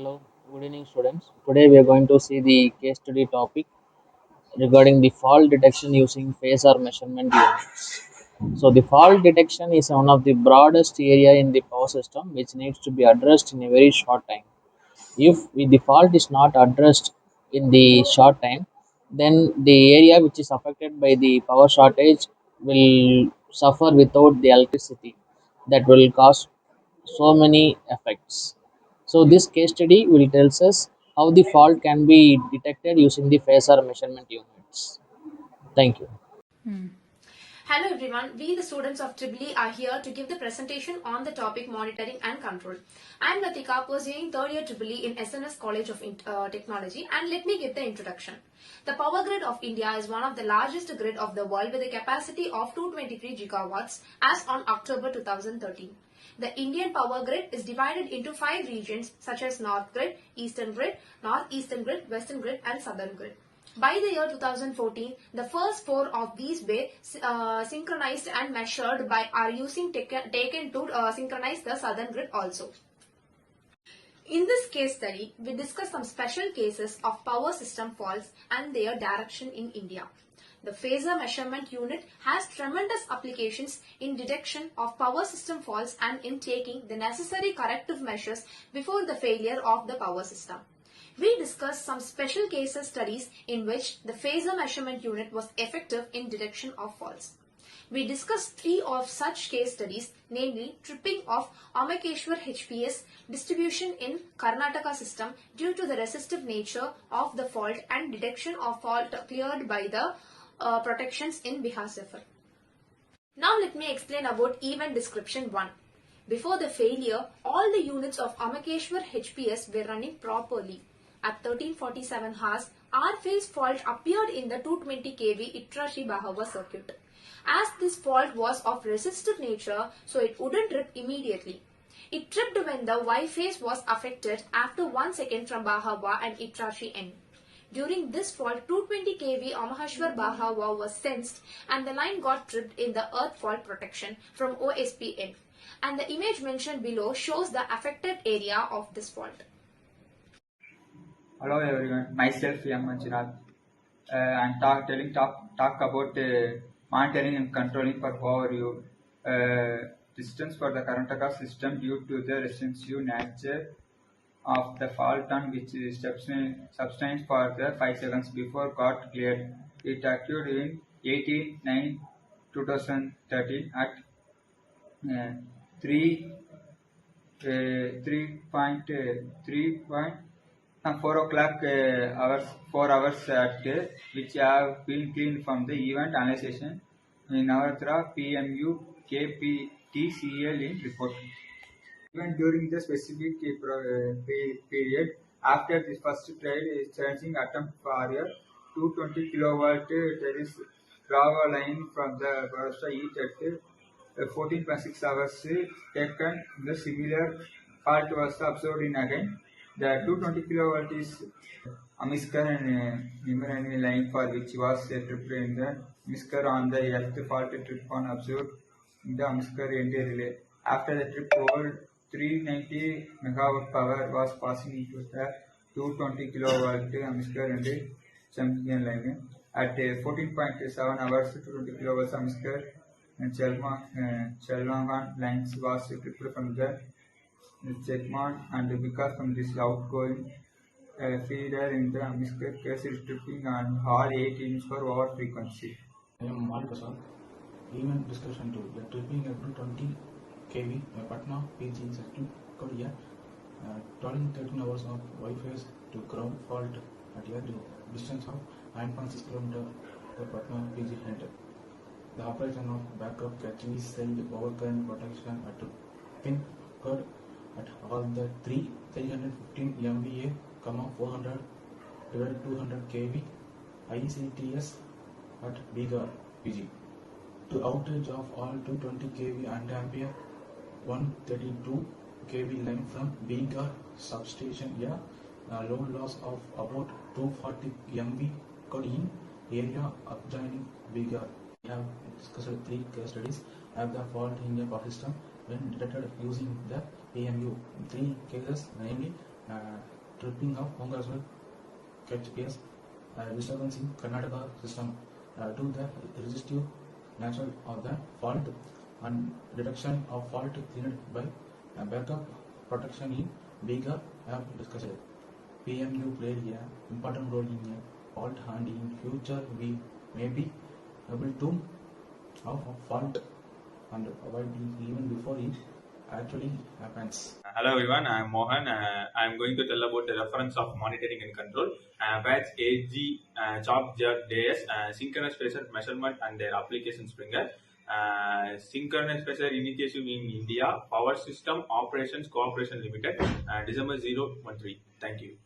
Hello, good evening, students. Today we are going to see the case study topic regarding the fault detection using Phasor measurement units. So, the fault detection is one of the broadest area in the power system which needs to be addressed in a very short time. If the fault is not addressed in the short time, then the area which is affected by the power shortage will suffer without the electricity that will cause so many effects. So this case study will tells us how the fault can be detected using the phasor measurement units. Thank you. Hmm. Hello everyone, we the students of EEE are here to give the presentation on the topic monitoring and control. I am Latika, pursuing third year EEE in SNS College of Technology, and let me give the introduction. The power grid of India is one of the largest grid of the world with a capacity of 223 gigawatts as on October 2013. The Indian power grid is divided into 5 regions such as North Grid, Eastern Grid, Northeastern Grid, Western Grid and Southern Grid. By the year 2014, the first 4 of these were synchronized and measured by are using taken to synchronize the southern grid also. In this case study, we discuss some special cases of power system faults and their direction in India. The Phasor Measurement Unit has tremendous applications in detection of power system faults and in taking the necessary corrective measures before the failure of the power system. We discussed some special cases studies in which the Phasor Measurement Unit was effective in detection of faults. We discussed 3 of such case studies, namely tripping of Amakeshwar HPS distribution in Karnataka system due to the resistive nature of the fault and detection of fault cleared by the protections in Bihar Zephyr. Now let me explain about event description 1. Before the failure, all the units of Amakeshwar HPS were running properly. At 13:47 hours, R phase fault appeared in the 220 kV Itrashi Bahava circuit. As this fault was of resistive nature, so it wouldn't trip immediately. It tripped when the Y phase was affected after 1 second from Bahava and Itrashi end. During this fault, 220 kV Amaheshwar Bahava was sensed and the line got tripped in the earth fault protection from OSP end. And the image mentioned below shows the affected area of this fault. Hello everyone, myself M. Manjunath. I'm talk about monitoring and controlling for overview distance for the Karnataka system due to the resistive nature of the fault on which is substance for the 5 seconds before got cleared. It occurred in 18/9/2013 at 3 4 o'clock hours 4 hours at which have been cleaned from the event analysis in Navatra PMU KPTCL in report. Even during the specific period after the first trade is charging attempt for a 220 kilowatt terrace lava line from the Barasta East at 14.6 hours taken. The similar fault was observed in again. The 220 kilowatt is Amiskar and Nimrani line for which was tripped in the Amiskar on the earth fault trip on observed in the Amiskar NT relay. After the trip, over 390 megawatt power was passing into the 220 kilowatt Amiskar and champion line. At 14.7 hours, 220 kilowatts Amiskar and Chelmangan lines was tripped from the Checkmount, and because from this outgoing feeder in the Amiskar case is tripping on all 8 units for over frequency. I am Phasor. Event discussion 2. The tripping at 220 kV Patna PG circuit code here. 13 hours of Y-phase to ground fault at a distance of 9.6 km the Patna PG head. The operation of backup catching cell overcurrent protection at pin code at all the 315 MVA, 400 divided 200 kV ICTS at Bihar PG. To outage of all 220 kV and ampere 132 kV line from Bihar substation, load loss of about 240 MV could in area adjoining Bihar. We have discussed 3 case studies of the fault in the power system when detected using the PMU. 3 cases, namely tripping of Congresswell KHPS, disturbance in Karnataka system to the resistive nature of the fault and detection of fault cleared by backup protection in Bigger have discussed. PMU played an important role in a fault and in future we may be able to have a fault and avoid it even before it actually happens. Hello everyone, I am Mohan. I am going to tell about the reference of monitoring and control. Patch AG, Chalk Jerk DS, synchronous phasor measurement and their application Springer. Synchronous phasor initiative in India, Power System Operations Cooperation Limited, December 013. Thank you.